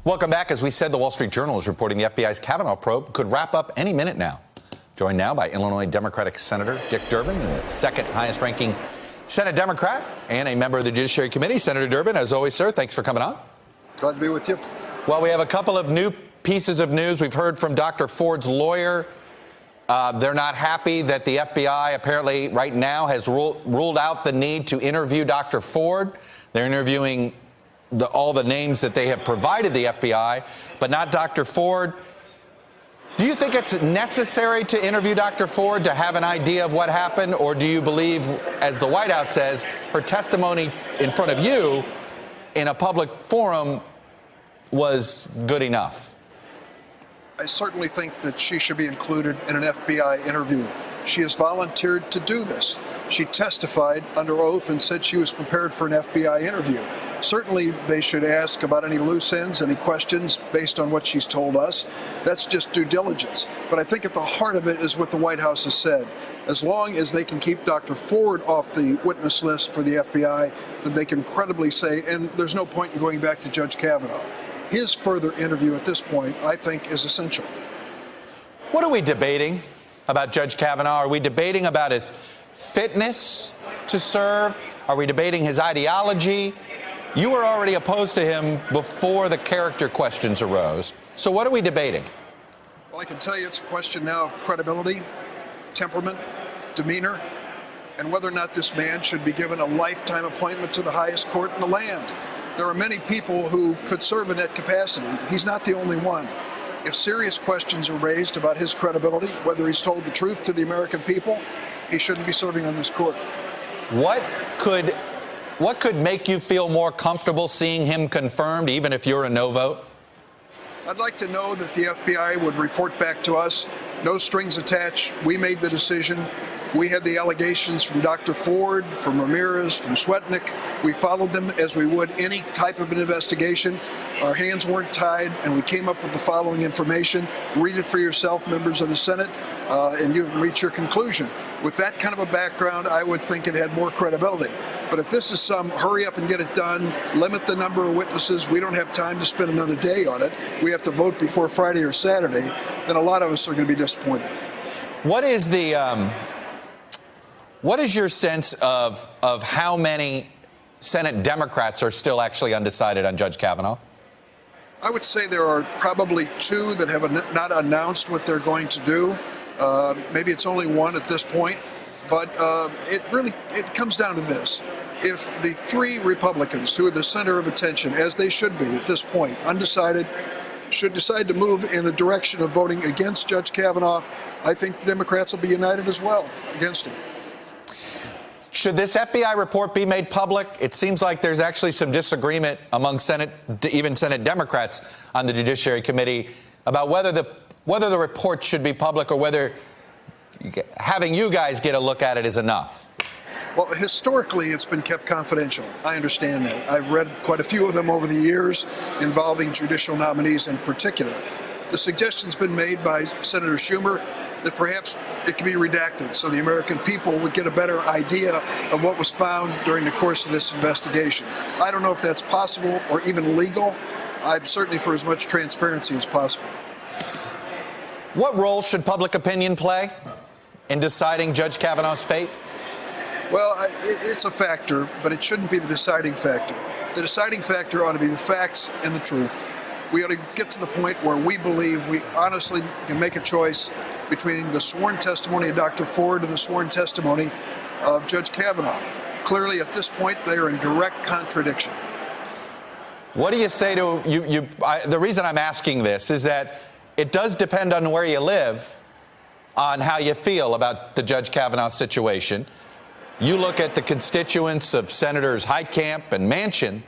Welcome back. As we said, the Wall Street Journal is reporting the FBI's Kavanaugh probe could wrap up any minute now. Joined now by Illinois Democratic Senator Dick Durbin, the second highest ranking Senate Democrat and a member of the Judiciary Committee. Senator Durbin, as always, sir, thanks for coming on. Glad to be with you. Well, we have a couple of new pieces of news. We've heard from Dr. Ford's lawyer. They're not happy that the FBI apparently right now has ruled out the need to interview Dr. Ford. They're interviewing all the names that they have provided the FBI, but not Dr. Ford. Do you think it's necessary to interview Dr. Ford to have an idea of what happened, or do you believe, as the White House says, her testimony in front of you in a public forum was good enough? I certainly think that she should be included in an FBI interview. She has volunteered to do this. She testified under oath and said she was prepared for an FBI interview. Certainly, they should ask about any loose ends, any questions based on what she's told us. That's just due diligence. But I think at the heart of it is what the White House has said. As long as they can keep Dr. Ford off the witness list for the FBI, then they can credibly say, and there's no point in going back to Judge Kavanaugh. His further interview at this point, I think, is essential. What are we debating about Judge Kavanaugh? Are we debating about his fitness to serve? Are we debating his ideology? You were already opposed to him before the character questions arose. So what are we debating? Well, I can tell you it's a question now of credibility, temperament, demeanor, and whether or not this man should be given a lifetime appointment to the highest court in the land. There are many people who could serve in that capacity. He's not the only one. If serious questions are raised about his credibility, whether he's told the truth to the American people, he shouldn't be serving on this court. What could make you feel more comfortable seeing him confirmed, even if you're a no vote? I'd like to know that the FBI would report back to us, no strings attached. We made the decision. We had the allegations from Dr. Ford, from Ramirez, from Swetnick. We followed them as we would any type of an investigation. Our hands weren't tied, and we came up with the following information. Read it for yourself, members of the Senate, and you can reach your conclusion. With that kind of a background, I would think it had more credibility. But if this is some hurry up and get it done, limit the number of witnesses, we don't have time to spend another day on it, we have to vote before Friday or Saturday, then a lot of us are going to be disappointed. What is your sense of how many Senate Democrats are still actually undecided on Judge Kavanaugh? I would say there are probably two that have not announced what they're going to do. Maybe it's only one at this point, but it comes down to this. If the three Republicans who are the center of attention, as they should be at this point, undecided, should decide to move in a direction of voting against Judge Kavanaugh, I think the Democrats will be united as well against him. Should this FBI report be made public? It seems like there's actually some disagreement among even Senate Democrats on the Judiciary Committee about whether the report should be public or whether having you guys get a look at it is enough. Well, historically, it's been kept confidential. I understand that. I've read quite a few of them over the years involving judicial nominees in particular. The suggestion's been made by Senator Schumer that perhaps it can be redacted so the American people would get a better idea of what was found during the course of this investigation. I don't know if that's possible or even legal. I'm certainly for as much transparency as possible. What role should public opinion play in deciding Judge Kavanaugh's fate? Well, it's a factor, but it shouldn't be the deciding factor. The deciding factor ought to be the facts and the truth. We ought to get to the point where we believe we honestly can make a choice between the sworn testimony of Dr. Ford and the sworn testimony of Judge Kavanaugh. Clearly, at this point, they are in direct contradiction. What do you say to the reason I'm asking this is that it does depend on where you live on how you feel about the Judge Kavanaugh situation. You look at the constituents of Senators Heitkamp and Manchin,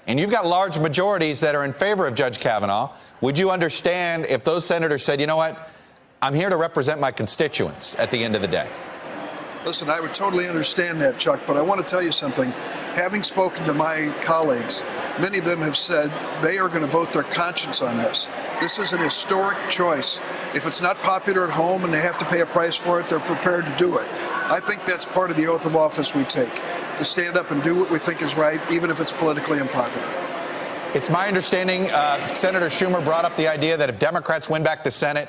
and you've got large majorities that are in favor of Judge Kavanaugh. Would you understand if those senators said, you know what, I'm here to represent my constituents at the end of the day? Listen, I would totally understand that, Chuck, but I want to tell you something. Having spoken to my colleagues, many of them have said they are going to vote their conscience on this. This is an historic choice. If it's not popular at home and they have to pay a price for it, they're prepared to do it. I think that's part of the oath of office we take, to stand up and do what we think is right, even if it's politically unpopular. It's my understanding Senator Schumer brought up the idea that if Democrats win back the Senate,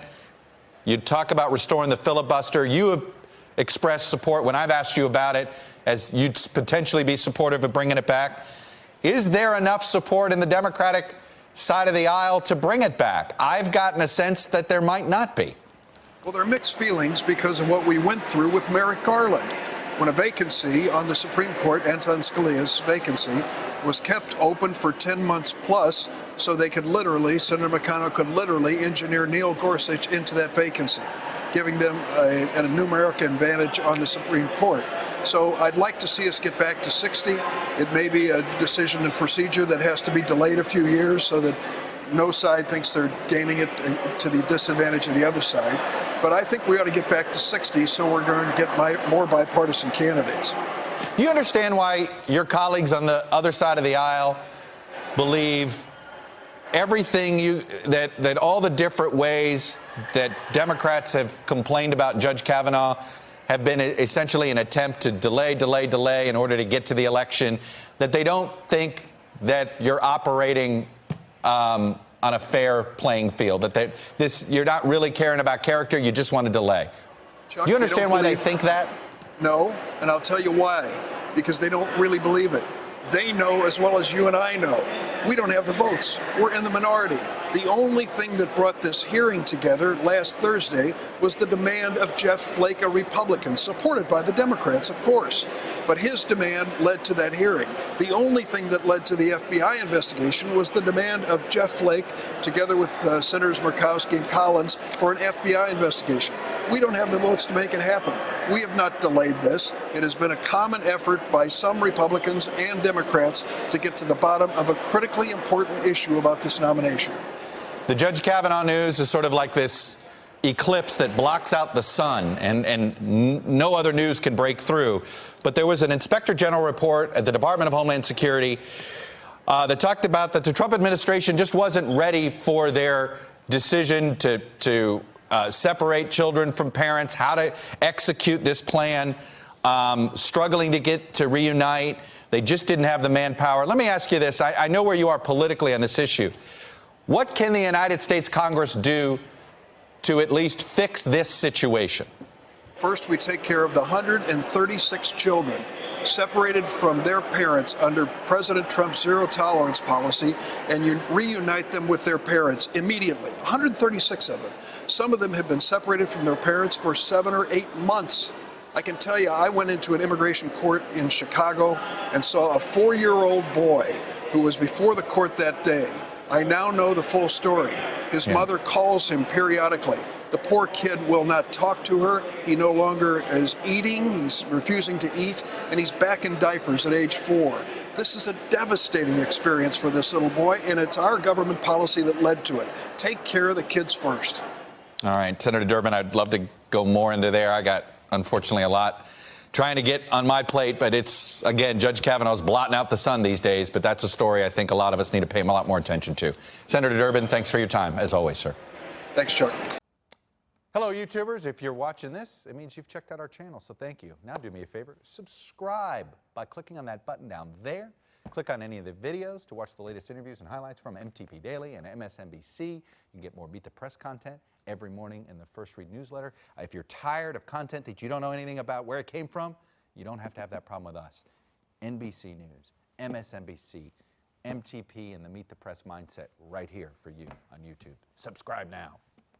you'd talk about restoring the filibuster. You have expressed support when I've asked you about it, as you'd potentially be supportive of bringing it back. Is there enough support in the Democratic side of the aisle to bring it back? I've gotten a sense that there might not be. Well, there are mixed feelings because of what we went through with Merrick Garland. When a vacancy on the Supreme Court, Anton Scalia's vacancy, was kept open for 10 months plus, so they could literally, Senator McConnell could literally engineer Neil Gorsuch into that vacancy, giving them a numeric advantage on the Supreme Court. So I'd like to see us get back to 60. It may be a decision and procedure that has to be delayed a few years so that no side thinks they're gaming it to the disadvantage of the other side. But I think we ought to get back to 60 so we're going to get more bipartisan candidates. Do you understand why your colleagues on the other side of the aisle believe everything that all the different ways that Democrats have complained about Judge Kavanaugh have been essentially an attempt to delay in order to get to the election, that they don't think that you're operating on a fair playing field, that you're not really caring about character, you just want to delay? Chuck, do you understand why they think that? No, and I'll tell you why. Because they don't really believe it. They know as well as you and I know. We don't have the votes. We're in the minority. The only thing that brought this hearing together last Thursday was the demand of Jeff Flake, a Republican, supported by the Democrats, of course. But his demand led to that hearing. The only thing that led to the FBI investigation was the demand of Jeff Flake, together with Senators Murkowski and Collins, for an FBI investigation. We don't have the votes to make it happen. We have not delayed this. It has been a common effort by some Republicans and Democrats to get to the bottom of a critically important issue about this nomination. The Judge Kavanaugh news is sort of like this eclipse that blocks out the sun, and no other news can break through. But there was an Inspector General report at the Department of Homeland Security that talked about that the Trump administration just wasn't ready for their decision to separate children from parents, how to execute this plan, struggling to get to reunite. They just didn't have the manpower. Let me ask you this. I know where you are politically on this issue. What can the United States Congress do to at least fix this situation? First, we take care of the 136 children separated from their parents under President Trump's zero tolerance policy, and you reunite them with their parents immediately. 136 of them. Some of them have been separated from their parents for 7 or 8 months. I can tell you, I went into an immigration court in Chicago and saw a 4-year-old boy who was before the court that day. I now know the full story. His mother calls him periodically. The poor kid will not talk to her. He no longer is eating. He's refusing to eat, and he's back in diapers at age 4. This is a devastating experience for this little boy, and it's our government policy that led to it. Take care of the kids first. All right, Senator Durbin, I'd love to go more into there. I got, unfortunately, a lot trying to get on my plate, but it's, again, Judge Kavanaugh's blotting out the sun these days, but that's a story I think a lot of us need to pay a lot more attention to. Senator Durbin, thanks for your time, as always, sir. Thanks, Chuck. Hello, YouTubers. If you're watching this, it means you've checked out our channel, so thank you. Now do me a favor, subscribe by clicking on that button down there. Click on any of the videos to watch the latest interviews and highlights from MTP Daily and MSNBC. You can get more Beat the Press content every morning in the First Read newsletter. If you're tired of content that you don't know anything about where it came from, you don't have to have that problem with us. NBC News, MSNBC, MTP, and the Meet the Press mindset right here for you on YouTube. Subscribe now.